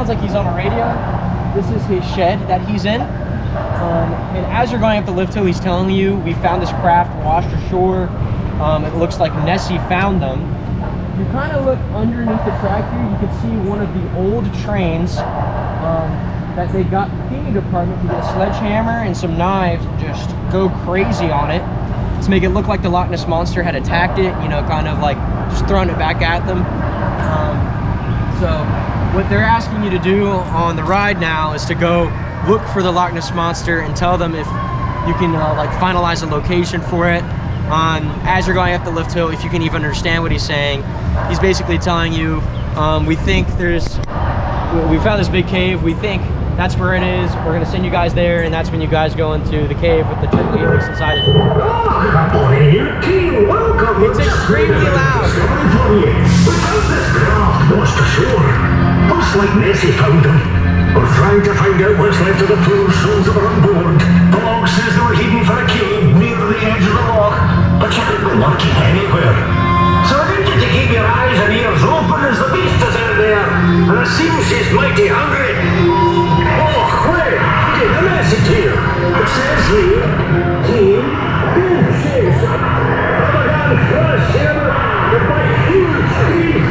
sounds like he's on a radio. This is his shed that he's in. And as you're going up the lift hill, he's telling you, we found this craft washed ashore. It looks like Nessie found them. If you kind of look underneath the track here, you can see one of the old trains that they got the cleaning department to get a sledgehammer and some knives and just go crazy on it to make it look like the Loch Ness Monster had attacked it, you know, kind of like just throwing it back at them. So what they're asking you to do on the ride now is to go look for the Loch Ness Monster and tell them if you can like finalize a location for it. As you're going up the lift hill, if you can even understand what he's saying, he's basically telling you, we found this big cave, we think that's where it is, we're going to send you guys there, and that's when you guys go into the cave with the triple helix inside of it. It's extremely loud. Washed ashore. Looks like Nessie found them. We're trying to find out what's left of the poor souls that were on board. The log says they were heading for a cave near the edge of the loch, but you could go lurking anywhere. So I need you to keep your eyes and ears open as the beast is out there, and it seems she's mighty hungry. Oh, wait, get the message here. It says here, clean, says, Ramadan crush him, and by huge feet,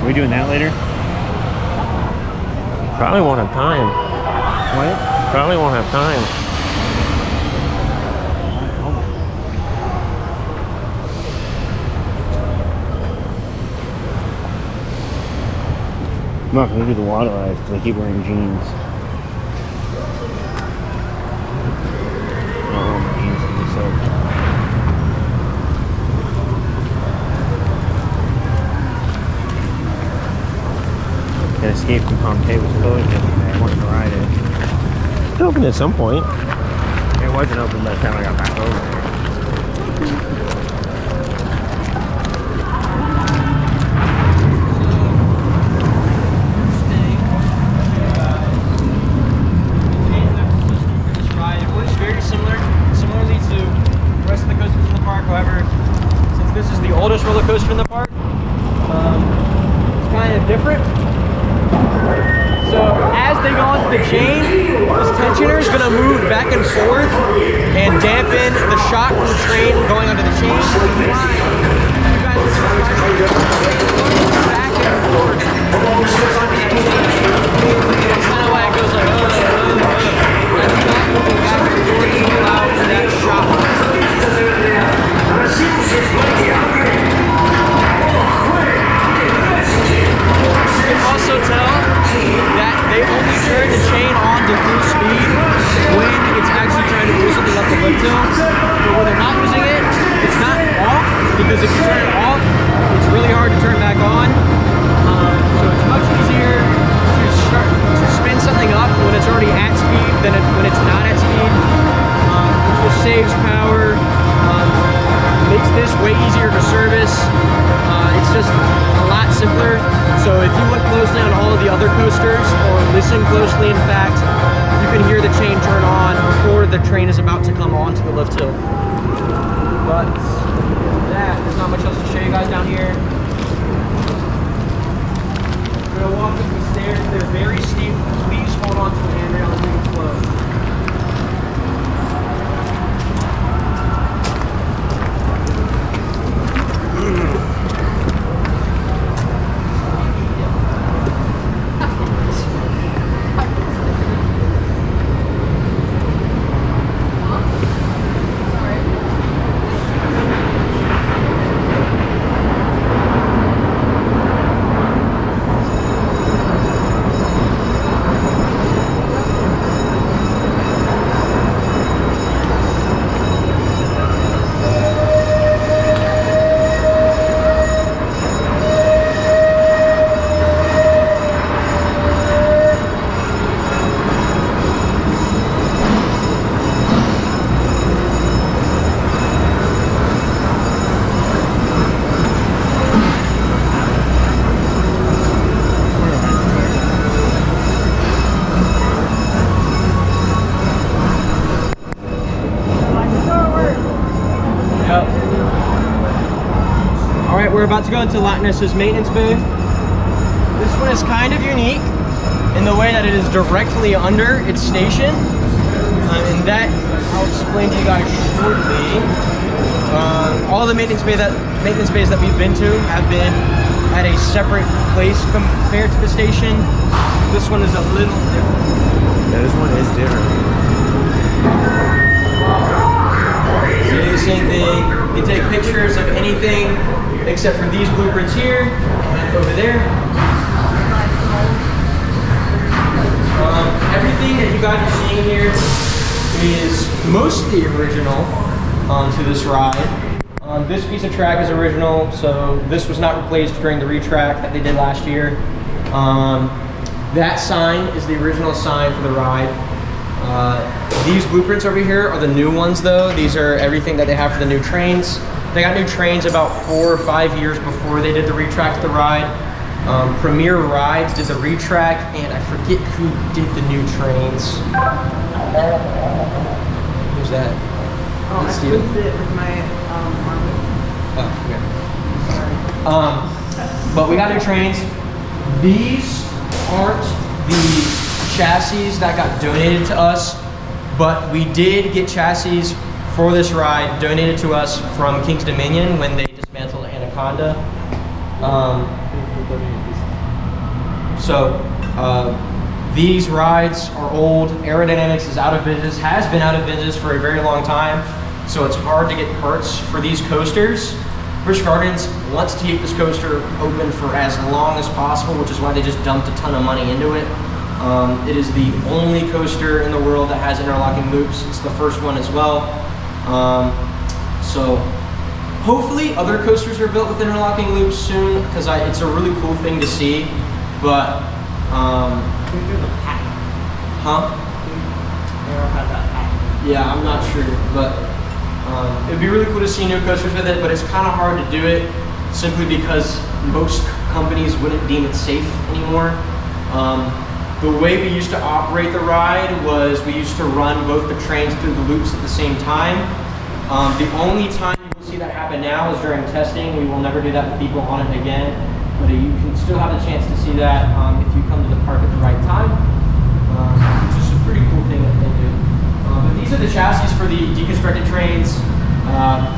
we doing that later? Probably won't have time. What? Probably won't have time. I'm not gonna do the water rides because I keep wearing jeans. I don't want my jeans to be soaked. That Escape from Pompeii was closed yesterday. I wanted to ride it. It's open at some point. It wasn't open by the time I got back over there. It works very similarly to the rest of the coasters in the park. However, since this is the oldest roller coaster in the park, it's kind of different. So as they go onto the chain, this tensioner is going to move back and forth and dampen the shock from the train going onto the chain. You guys are back and forth. That's kind of why it goes like, that's not moving back and forth to allow for that shock. You can also tell that they only turn the chain on to full speed when it's actually trying to do something up the lift hill. But when they're not using it, it's not off, because if you turn it off, it's really hard to turn back on. So it's much easier to spin something up when it's already at speed than when it's not at speed. It just saves power, makes this way easier to service. It's just a lot simpler. So if you look closely on all of the other coasters, or listen closely, in fact, you can hear the chain turn on before the train is about to come onto the lift hill. But there's not much else to show you guys down here. We're gonna walk up the stairs. They're very steep. Please hold on to the handrail and move slow. we're about to go into Loch Ness's maintenance bay. This one is kind of unique in the way that it is directly under its station. And that I'll explain to you guys shortly. All the maintenance bays that we've been to have been at a separate place compared to the station. This one is a little different. Yeah, this one is different. So do the same thing. You take pictures of anything except for these blueprints here and over there. Everything that you guys are seeing here is mostly original to this ride. This piece of track is original, so this was not replaced during the retrack that they did last year. That sign is the original sign for the ride. These blueprints over here are the new ones though. These are everything that they have for the new trains. They got new trains about 4 or 5 years before they did the retrack to the ride. Premier Rides did the retrack, and I forget who did the new trains. Who's that? Oh, I flipped it with my arm. Oh, okay. But we got new trains. These aren't the chassis that got donated to us, but we did get chassis for this ride donated to us from King's Dominion when they dismantled Anaconda. These rides are old. Aerodynamics is out of business, has been out of business for a very long time, so it's hard to get parts for these coasters. Busch Gardens wants to keep this coaster open for as long as possible, which is why they just dumped a ton of money into it. It is the only coaster in the world that has interlocking loops. It's the first one as well. So hopefully other coasters are built with interlocking loops soon, because it's a really cool thing to see. But yeah, I'm not sure, but it'd be really cool to see new coasters with it, but it's kind of hard to do it simply because most companies wouldn't deem it safe anymore. The way we used to operate the ride was we used to run both the trains through the loops at the same time. The only time you will see that happen now is during testing. We will never do that with people on it again, but you can still have the chance to see that if you come to the park at the right time, which is a pretty cool thing that they do. But these are the chassis for the deconstructed trains.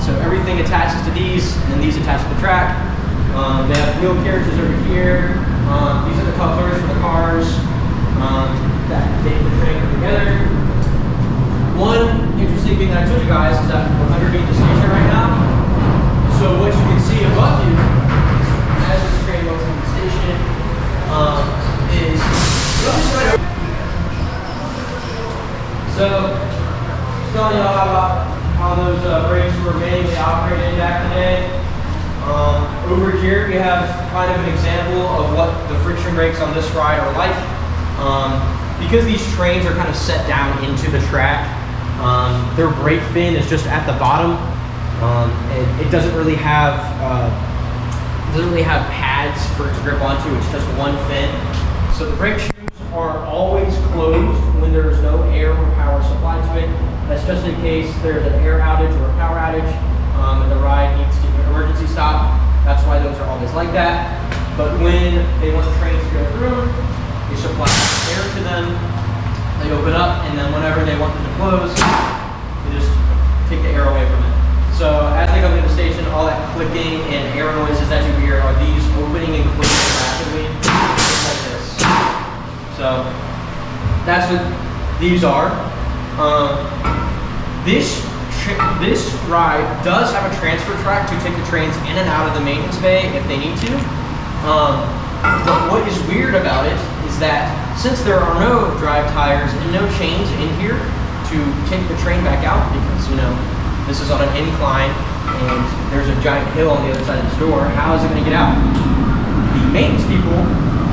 So everything attaches to these, and then these attach to the track. They have wheel carriages over here. These are the couplers for the cars that take the train together. One interesting thing that I told you guys is that we're underneath the station right now. So what you can see above you, as this train goes into the station, is so telling you all about how those brakes were manually operated back in the day. Over here we have kind of an example of what the friction brakes on this ride are like. Because these trains are kind of set down into the track, their brake fin is just at the bottom. It doesn't really have pads for it to grip onto. It's just one fin. So the brake shoes are always closed when there's no air or power supply to it. That's just in case there's an air outage or a power outage and the ride needs to emergency stop. That's why those are always like that. But when they want the trains to go through, they supply air to them, they open up, and then whenever they want them to close, they just take the air away from it. So as they come into the station, all that clicking and air noises that you hear are these opening and closing rapidly, just like this. So that's what these are. This ride does have a transfer track to take the trains in and out of the maintenance bay if they need to. But what is weird about it is that since there are no drive tires and no chains in here to take the train back out, because this is on an incline and there's a giant hill on the other side of this door, how is it going to get out? The maintenance people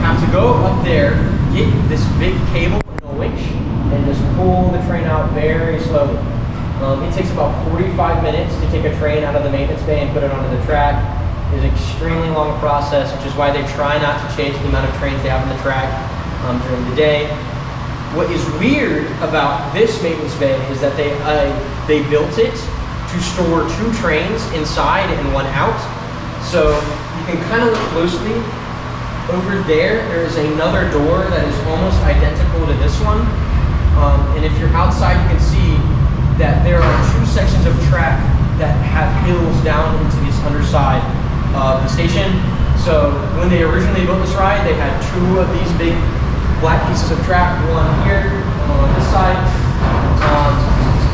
have to go up there, get this big cable and a winch, and just pull the train out very slowly. It takes about 45 minutes to take a train out of the maintenance bay and put it onto the track. It's an extremely long process, which is why they try not to change the amount of trains they have on the track during the day. What is weird about this maintenance bay is that they built it to store 2 trains inside and 1 out. So you can kind of look closely. Over there is another door that is almost identical to this one. And if you're outside, you can see that there are two sections of track that have hills down into this underside of the station. So when they originally built this ride, they had two of these big black pieces of track, one here, one on this side.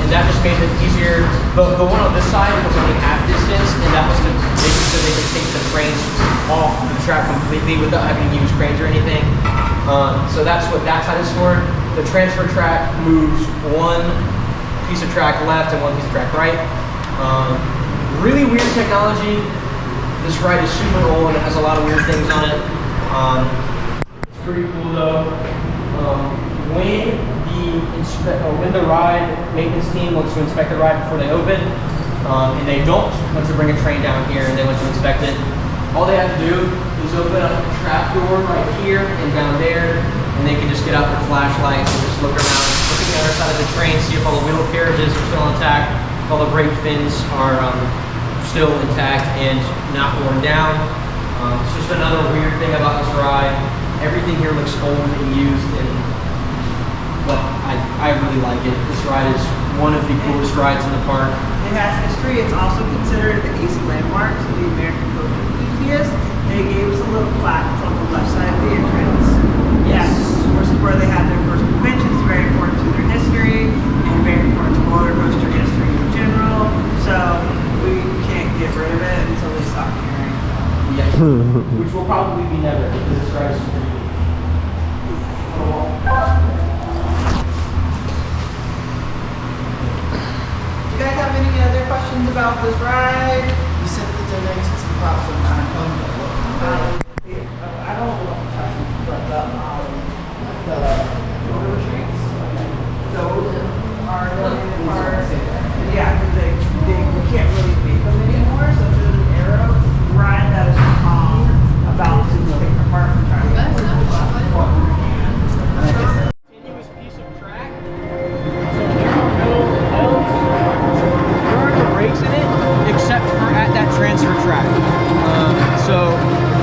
And that just made it easier. The one on this side was only half distance, and that was to make it so they could take the trains off the track completely without having to use cranes or anything. So that's what that side is for. The transfer track moves one piece of track left and one piece of track right. Really weird technology. This ride is super old. It has a lot of weird things on it. It's pretty cool though. When the ride maintenance team wants to inspect the ride before they open, and they don't want to bring a train down here and they want to inspect it, all they have to do is open up the trap door right here and down there, and they can just get out their flashlights and just look around, look at the other side of the train, see if all the wheel carriages are still intact, if all the brake fins are still intact and not worn down. It's just another weird thing about this ride. Everything here looks old and used, but I really like it. This ride is one of the coolest rides in the park. It has history. It's also considered the AC landmark, so the American Coach enthusiast. They gave us a little plaque on the left side of the entrance. Yes. This is where they had their first convention. It's very important to their history and very important to roller coaster history in general. So we can't get rid of it until they stop caring. Yeah. Which will probably be never, because this ride is super unique. You guys have any other questions about this ride? You said the donations and props are kind of fun, but what? I don't know what the but the photo retreats, those are donated parts. Yeah, we can't really make them anymore, so there's an Arrow ride that is about to take apart and try to get Continuous piece of track. There are no brakes in it, except for at that transfer track. So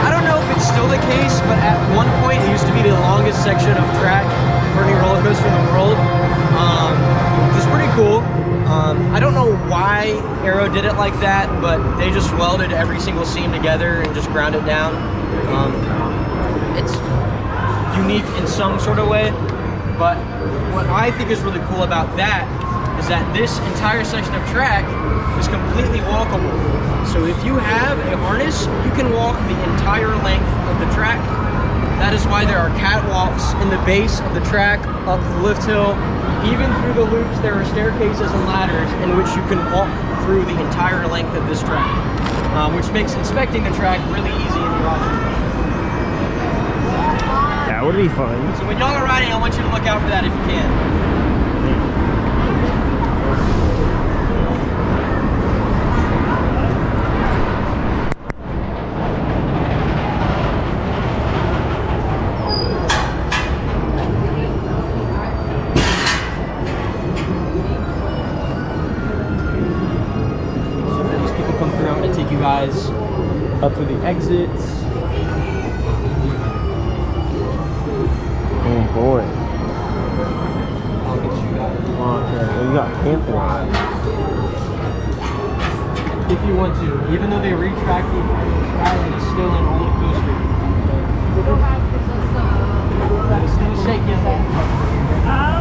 I don't know if it's still the case, but at one point it used to be the longest section of track for any roller coaster in the world, which is pretty cool. I don't know why Arrow did it like that, but they just welded every single seam together and just ground it down. It's unique in some sort of way, but what I think is really cool about that is that this entire section of track is completely walkable. So if you have a harness, you can walk the entire length of the track. That is why there are catwalks in the base of the track, up the lift hill. Even through the loops, there are staircases and ladders in which you can walk through the entire length of this track, which makes inspecting the track really easy in the garage. That would be fun. So when y'all are riding, I want you to look out for that if you can. Guys up through the exits. Oh boy. I'll get you guys. Okay, well, you got camping. If you want to, even though they retract the ride, it's still an old coaster. It's still shaking.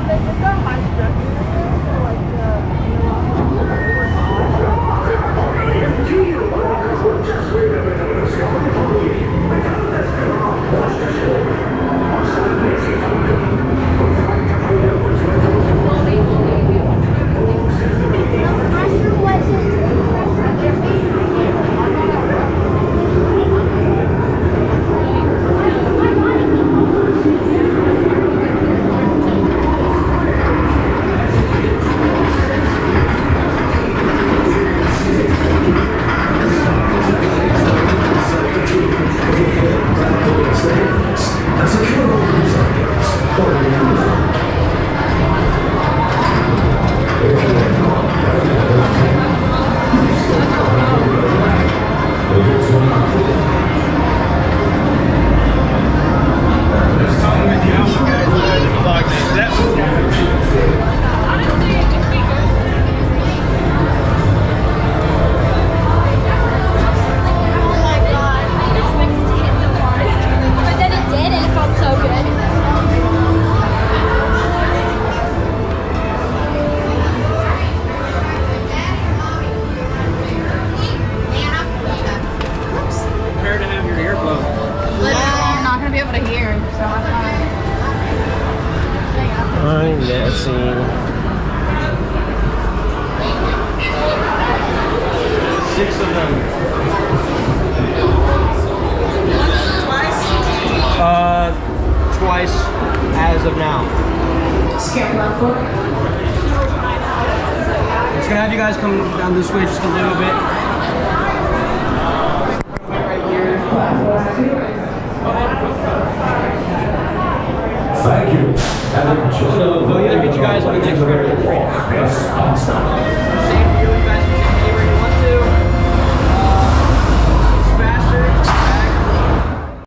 They just got my structure like Nessie. 6 of them. Twice as of now. Just gonna have you guys come down this way just a little bit. Right here. Thank you. And enjoy So they'll either get you guys on the next round. Yes,